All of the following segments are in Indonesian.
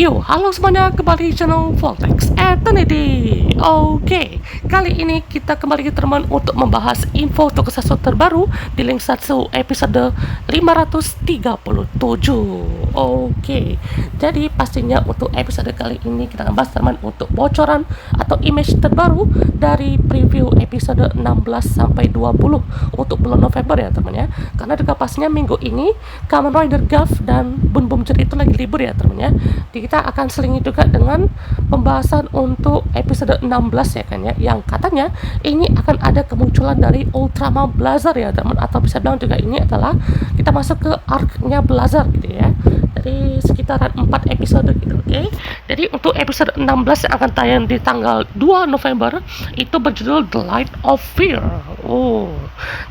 Yo, halo semuanya, kembali di channel Voltex Eternity. Oke, kali ini kita kembali ke teman untuk membahas info tokusatsu terbaru di link Satsu episode 537. Oke, jadi pastinya untuk episode kali ini kita akan bahas teman untuk bocoran atau image terbaru dari preview episode 16 sampai 20 untuk bulan November ya teman ya. Karena juga pastinya minggu ini Kamen Rider Gav dan Bun Bum Jeri itu lagi libur ya teman ya. Kita akan selingi juga dengan pembahasan untuk episode 16 ya kan ya, yang katanya ini akan ada kemunculan dari Ultraman Blazer ya teman, atau bisa bilang juga ini adalah kita masuk ke arc-nya Blazer gitu ya, dari sekitaran 4 episode gitu. Oke. Jadi untuk episode 16 yang akan tayang di tanggal 2 November itu berjudul The Light of Fear. Oh,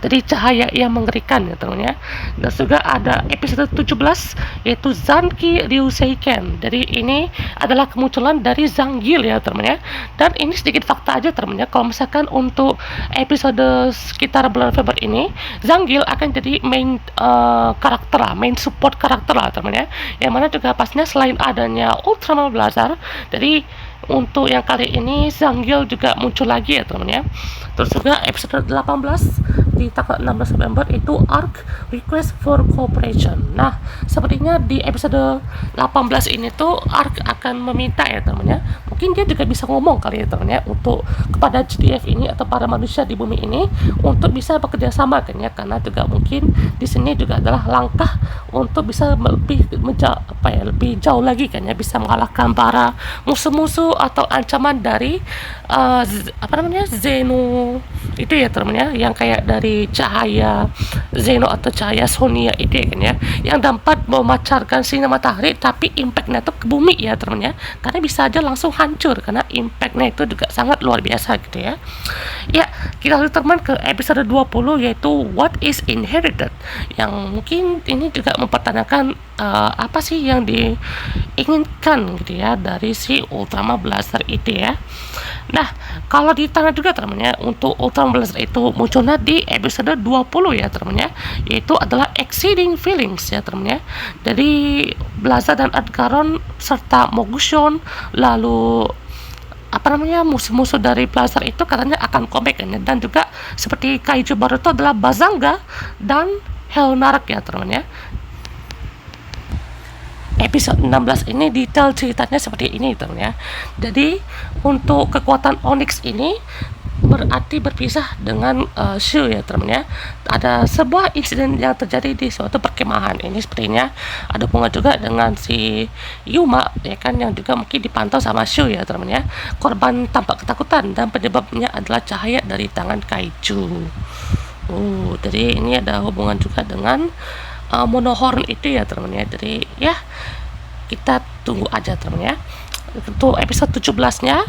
jadi cahaya yang mengerikan ya teman ya. Dan juga ada episode 17 yaitu Zanki Ryuseiken. Jadi ini adalah kemunculan dari Zangief ya teman ya. Dan ini sedikit fakta aja teman ya, kalau misalkan untuk episode sekitar bulan November ini Zangief akan jadi main karakter lah, main support karakter lah teman ya. Yang mana juga pastinya selain adanya Ultraman Blazer, jadi untuk yang kali ini Zangief juga muncul lagi ya teman ya. Terus juga episode 18 di tanggal 16 November itu Arc Request for Cooperation. Nah, sepertinya di episode 18 ini tuh Arc akan meminta ya teman ya. Mungkin dia juga bisa ngomong kali ya teman ya, untuk kepada GDF ini atau para manusia di bumi ini untuk bisa bekerja sama kan ya, karena juga mungkin di sini juga adalah langkah untuk bisa lebih lebih jauh lagi kan ya, bisa mengalahkan para musuh-musuh atau ancaman dari Zeno itu ya teman ya, yang kayak dari cahaya Zeno atau cahaya Sonia itu ya kan ya, yang dapat memancarkan sinar matahari tapi impactnya itu ke bumi ya teman ya, karena bisa aja langsung hancur karena impactnya itu juga sangat luar biasa gitu ya. Ya, kita lalu teman ke episode 20 yaitu What is Inherited, yang mungkin ini juga mempertanyakan apa sih yang diinginkan gitu ya dari si Ultraman Blazer itu ya. Nah, kalau ditanya juga teman-teman untuk Ultraman Blazer itu munculnya di episode 20 ya teman-teman, yaitu adalah Exceeding Feelings ya teman-teman. Jadi Blazer dan Edgaron serta Mogushon, lalu musuh-musuh dari Blazer itu katanya akan comeback ya, dan juga seperti kaiju baru itu adalah Bazanga dan Helnarak ya teman-teman ya. Episode 16 ini detail ceritanya seperti ini teman ya. Jadi untuk kekuatan Onyx ini berarti berpisah dengan Shu ya teman ya. Ada sebuah insiden yang terjadi di suatu perkemahan. Ini sepertinya ada hubungan juga dengan si Yuma ya kan, yang juga mungkin dipantau sama Shu ya teman ya. Korban tampak ketakutan dan penyebabnya adalah cahaya dari tangan kaiju. Jadi ini ada hubungan juga dengan Monohorn itu ya teman ya. Jadi ya kita tunggu aja teman ya. Untuk episode 17 nya,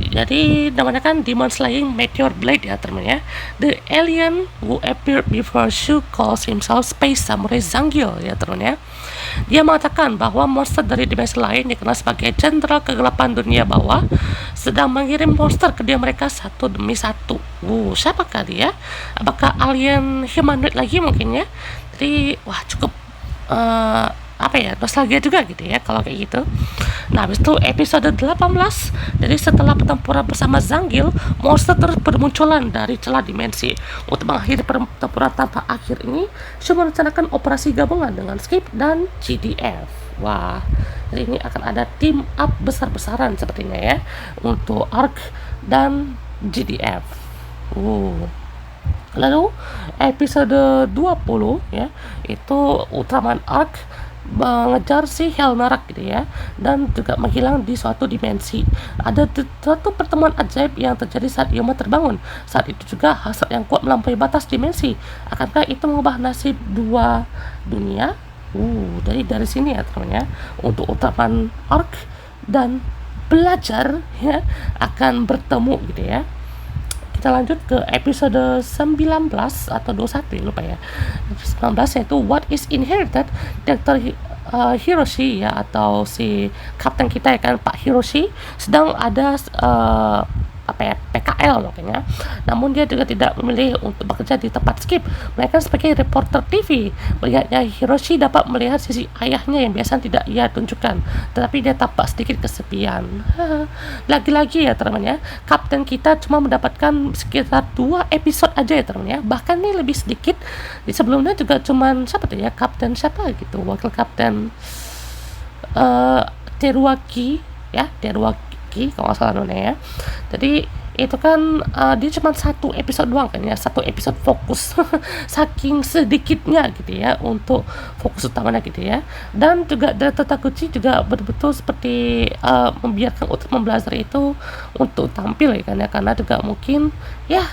jadi namanya kan Demon Slaying Meteor Blade ya teman ya. The alien who appeared before Shu calls himself Space Samurai Zangief ya teman ya. Dia mengatakan bahwa monster dari dimensi lain dikenal sebagai jenderal kegelapan dunia bawah sedang mengirim monster ke dia mereka satu demi satu. Siapakah dia? Apakah alien humanoid lagi mungkin ya? Jadi wah cukup nostalgia juga gitu ya kalau kayak gitu. Nah, habis itu episode 18, jadi setelah pertempuran bersama Zangief, monster terus bermunculan dari celah dimensi. Untuk mengakhiri pertempuran tanpa akhir ini, Shu merencanakan operasi gabungan dengan Skip dan GDF. Wah, jadi ini akan ada team up besar-besaran sepertinya ya untuk Arc dan GDF. Lalu episode 20 ya, itu Ultraman Arc mengejar si Helnarak gitu ya, dan juga menghilang di suatu dimensi. Ada suatu pertemuan ajaib yang terjadi saat Yuma terbangun. Saat itu juga hasrat yang kuat melampaui batas dimensi. Akankah itu mengubah nasib dua dunia? Dari sini ya teman-teman ya, untuk Ultraman Arc dan Belajar ya akan bertemu gitu ya. Kita lanjut ke episode 19 atau 21 lupa ya. 19 yaitu What is Inherited. Dr. Hiroshi ya, atau si kapten kita ya kan, Pak Hiroshi sedang ada apa ya, PKL mungkin ya. Namun dia juga tidak memilih untuk bekerja di tempat skip, melainkan sebagai reporter TV. Melihatnya Hiroshi dapat melihat sisi ayahnya yang biasa tidak ia tunjukkan, tetapi dia tampak sedikit kesepian. Lagi-lagi ya teman ya, kapten kita cuma mendapatkan sekitar 2 episode aja ya teman ya. Bahkan ini lebih sedikit. Di sebelumnya juga cuman siapa tuh ya, kapten siapa gitu, wakil kapten Teruaki ya, Teruaki kalau nggak salah namanya ya. Jadi itu kan dia cuma 1 episode doang kan ya, 1 episode fokus saking sedikitnya gitu ya untuk fokus utamanya gitu ya. Dan juga Director Taguchi juga betul-betul seperti membiarkan Ultraman Blazar itu untuk tampil ya kan ya, karena juga mungkin ya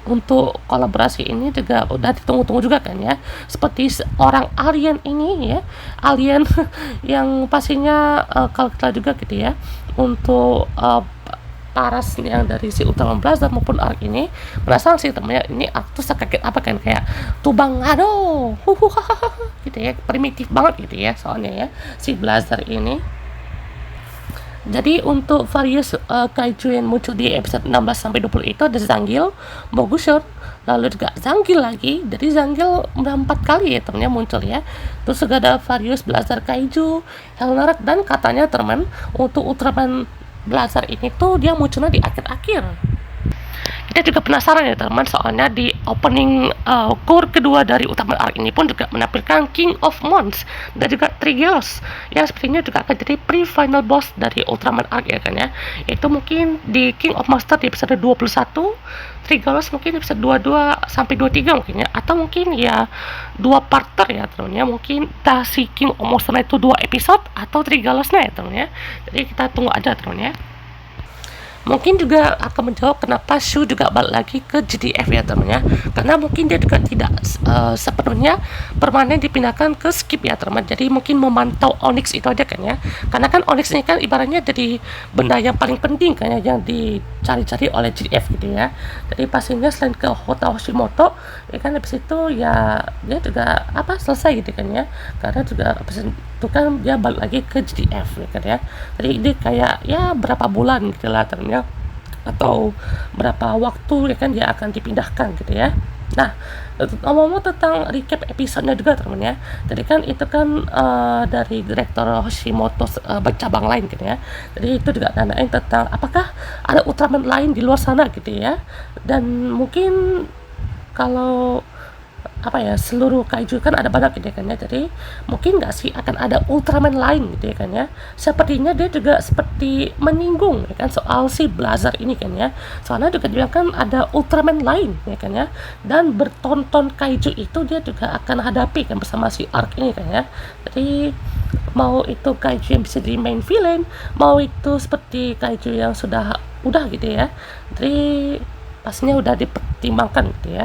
untuk kolaborasi ini juga udah ditunggu-tunggu juga kan ya, seperti seorang alien ini ya, alien yang pastinya kalau kita juga gitu ya, untuk paras yang dari si Ultraman Blazar maupun arc ini penasaran sih temennya, ini arc tuh sekaget apa kan, kayak tubang aduh gitu ya, primitif banget gitu ya soalnya ya si Blazar ini. Jadi untuk various kaiju yang muncul di episode 16 sampai 20 itu ada Zangief, Mogushon, lalu juga Zangief lagi. Jadi Zangief udah 4 kali ya temennya muncul ya. Terus juga ada various Blazar kaiju, Helnarak, dan katanya teman untuk Ultraman Blazar ini tuh dia munculnya di akhir-akhir. Kita juga penasaran ya teman, soalnya di opening core kedua dari Ultraman Arc ini pun juga menampilkan King of Mons dan juga Trigelos yang sepertinya juga akan jadi pre-final boss dari Ultraman Arc ya kan ya. Itu mungkin di King of Monster di episode 21, Trigelos mungkin episode 22 sampai 23 mungkin ya, atau mungkin ya 2 parter ya teman ya, mungkin si King of Monster itu 2 episode atau Trigelosnya ya teman ya. Jadi kita tunggu aja teman ya. Mungkin juga akan menjawab kenapa Shu juga balik lagi ke GDF ya teman-teman ya, karena mungkin dia juga tidak sepenuhnya permanen dipindahkan ke skip ya teman-teman. Jadi mungkin memantau Onyx itu aja kan ya, karena kan Onyx ini kan ibaratnya jadi benda yang paling penting kan ya, yang dicari-cari oleh GDF gitu ya. Jadi pastinya selain ke Hota Hoshimoto ya kan, habis itu ya dia juga selesai gitu kan ya, karena juga habis itu kan dia balik lagi ke GDF ya kan ya. Jadi ini kayak ya berapa bulan gitu lah teman ya, atau berapa waktu ya kan dia akan dipindahkan gitu ya. Nah, ngomong-ngomong tentang recap episode-nya juga teman ya. Jadi kan itu kan dari direktur Hoshimoto cabang lain gitu ya. Jadi itu juga nandain tentang apakah ada Ultraman lain di luar sana gitu ya. Dan mungkin kalau seluruh kaiju kan ada banyak gitu ya kan ya, jadi mungkin nggak sih akan ada Ultraman lain gitu ya kan ya. Sepertinya dia juga seperti menyinggung ya kan soal si Blazar ini kan ya, soalnya juga dibilang kan ada Ultraman lain ya kan ya, dan bertonton kaiju itu dia juga akan hadapi kan bersama si Arc ini kan ya. Jadi mau itu kaiju yang bisa jadi main villain, mau itu seperti kaiju yang udah gitu ya, jadi pastinya udah dipertimbangkan gitu ya.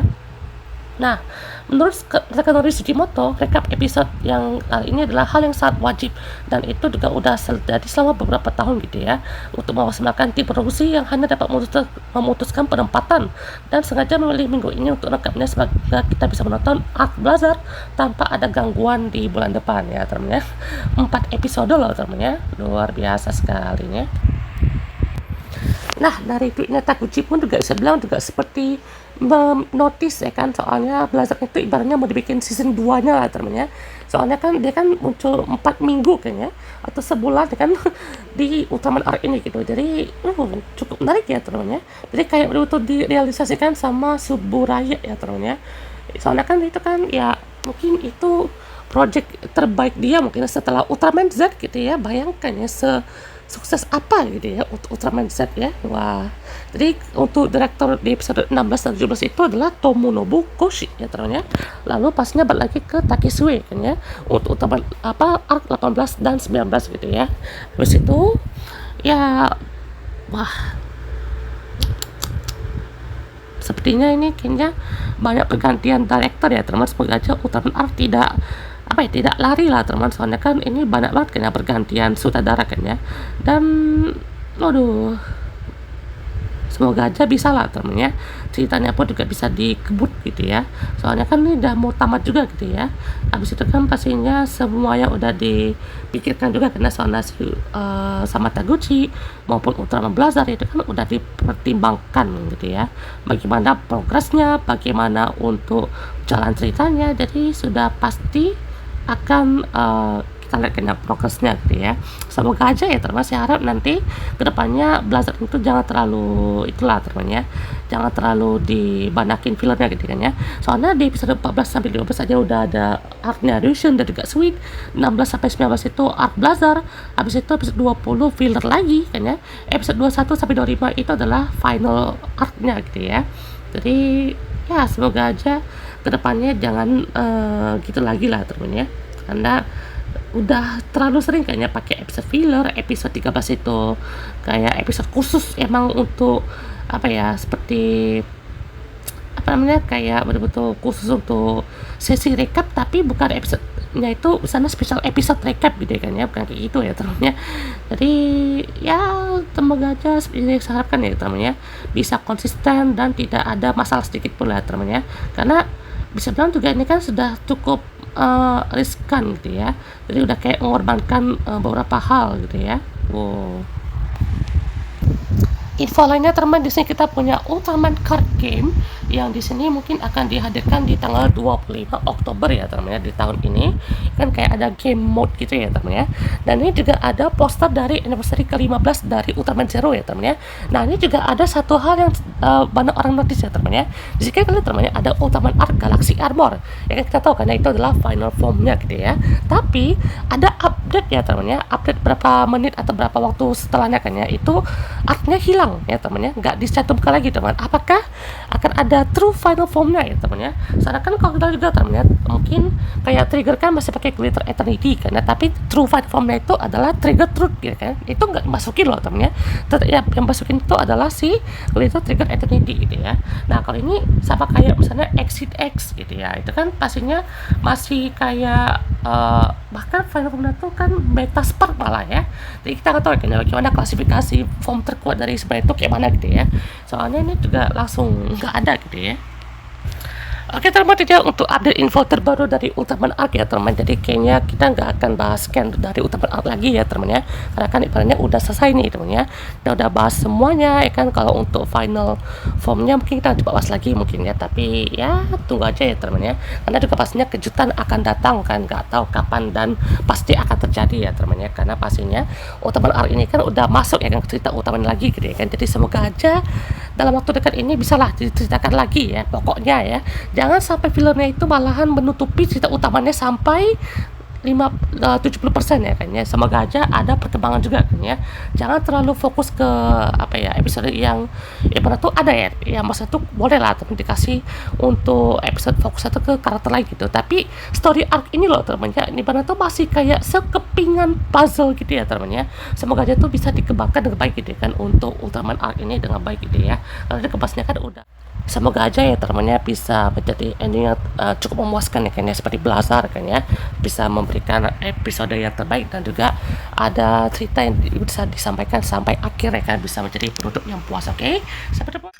Nah, menurut Takanori Sugimoto, recap episode yang kali ini adalah hal yang sangat wajib, dan itu juga udah terjadi selama beberapa tahun gitu ya, untuk memaksimalkan tim produksi yang hanya dapat memutuskan penempatan dan sengaja memilih minggu ini untuk rekapnya sebagai kita bisa menonton Arc Blazar tanpa ada gangguan di bulan depan ya teman ya. 4 episode loh teman ya, luar biasa sekali ya. Nah, dari tweetnya Taguchi pun juga saya bilang juga seperti notice ya kan, soalnya Blazar itu ibaratnya mau dibikin season 2 nya lah teman ya. Soalnya kan dia kan muncul 4 minggu kan ya, atau sebulan ya kan di Ultraman Arc ini gitu. Jadi cukup menarik ya teman ya. Jadi kayak betul direalisasikan sama Suburaya ya teman ya. Soalnya kan itu kan ya mungkin itu project terbaik dia mungkin setelah Ultraman Z gitu ya. Bayangkan ya sukses apa gitu ya untuk Ultraman Z ya. Wah, jadi untuk direktur di episode 16 dan 17 itu adalah Tomonobu Koshi ya teman ya. Lalu pasnya balik lagi ke Takesue kan ya, untuk Ultraman Arc 18 dan 19 gitu ya. Habis itu ya wah, sepertinya ini kayaknya banyak pergantian director ya teman, semoga aja Ultraman Arc tidak lari lah teman, soalnya kan ini banyak banget kayaknya pergantian sutradara kan ya. Dan semoga aja bisa lah temennya, ceritanya pun juga bisa dikebut gitu ya, soalnya kan ini udah mau tamat juga gitu ya. Habis itu kan pastinya semua yang udah dipikirkan juga karena soalnya sama Taguchi maupun Ultraman Blazar itu kan udah dipertimbangkan gitu ya, bagaimana progresnya, bagaimana untuk jalan ceritanya, jadi sudah pasti akan kita lihat kena progresnya gitu ya. Semoga aja ya teman, saya harap nanti kedepannya Blazar itu jangan terlalu itulah teman ya, jangan terlalu dibanakin fillernya gitu kan ya, soalnya di episode 14 sampai 15 aja udah ada arc narration dan juga sweet. 16 sampai 19 itu arc Blazar, habis itu episode 20 filler lagi kan ya, episode 21 sampai 25 itu adalah final arc-nya gitu ya. Jadi ya semoga aja kedepannya jangan gitu lagi lah teman ya, karena udah terlalu sering kayaknya pakai episode filler. Episode 13 itu kayak episode khusus emang untuk apa ya, seperti apa namanya, kayak betul-betul khusus untuk sesi recap, tapi bukan episode-nya itu sana spesial episode recap gitu kan ya, bukan kayak gitu ya temennya. Jadi ya semoga aja seperti yang saya harapkan ya temennya, bisa konsisten dan tidak ada masalah sedikit pun lah temennya, karena bisa bilang juga ini kan sudah cukup riskan gitu ya, jadi udah kayak mengorbankan beberapa hal gitu ya. Wow. Info lainnya teman, di sini kita punya Ultraman card game yang di sini mungkin akan dihadirkan di tanggal 25 Oktober ya teman ya, di tahun ini kan kayak ada game mode gitu ya teman ya. Dan ini juga ada poster dari anniversary ke-15 dari Ultraman Zero ya teman ya. Nah ini juga ada satu hal yang banyak orang notice ya teman ya, di sini kan teman ya ada Ultraman Arc Galaxy Armor ya kan, kita tahu karena itu adalah final formnya gitu ya, tapi ada update ya teman ya, update berapa menit atau berapa waktu setelahnya kan ya, itu artnya hilang ya teman ya, nggak dicantumkan lagi teman. Apakah akan ada true final formnya ya teman ya, soalnya kan kalau kita juga teman ya, mungkin kayak trigger kan masih pakai glitter eternity kan ya, tapi true final formnya itu adalah trigger truth gitu kan, itu nggak dimasukin loh teman ya. Yang masukin itu adalah si glitter trigger eternity gitu ya. Nah kalau ini sama kayak misalnya exit X gitu ya, itu kan pastinya masih kayak bahkan final formnya itu kan beta spark malah ya, jadi kita nggak tahu kan ya bagaimana klasifikasi form terkuat dari sebenarnya itu kayak mana gitu ya, soalnya ini juga langsung nggak ada gitu ya. Oke teman, tidak untuk update info terbaru dari Ultraman Arc ya teman, jadi kayaknya kita nggak akan bahas scan dari Ultraman Arc lagi ya teman ya, karena kan ibaratnya udah selesai nih teman ya, kita udah bahas semuanya ya kan. Kalau untuk final formnya mungkin kita coba bahas lagi mungkin ya, tapi ya tunggu aja ya teman ya, karena juga pastinya kejutan akan datang kan, nggak tahu kapan dan pasti akan terjadi ya teman ya, karena pastinya Ultraman Arc ini kan udah masuk ya kan ke cerita Ultraman lagi gitu ya kan, jadi semoga aja dalam waktu dekat ini bisalah diceritakan lagi ya pokoknya ya. Jangan sampai filmnya itu malahan menutupi cerita utamanya sampai 70% ya kan ya. Semoga aja ada perkembangan juga kan ya. Jangan terlalu fokus ke apa ya, episode yang pada tuh ada ya, yang masa tuh boleh lah teman dikasih untuk episode fokus atau ke karakter lain gitu. Tapi story arc ini loh teman-teman, ini pada tuh masih kayak sekepingan puzzle gitu ya teman-teman ya. Semoga aja tuh bisa dikembangkan dengan baik gitu ya kan untuk Ultraman arc ini dengan baik gitu ya. Karena dikebasnya kan udah. Semoga aja ya teman-teman ya bisa menjadi ending yang cukup memuaskan ya kan ya, seperti Blazar kan ya, bisa memberikan episode yang terbaik dan juga ada cerita yang bisa disampaikan sampai akhir ya kan, bisa menjadi produk yang puas. Oke, sampai jumpa.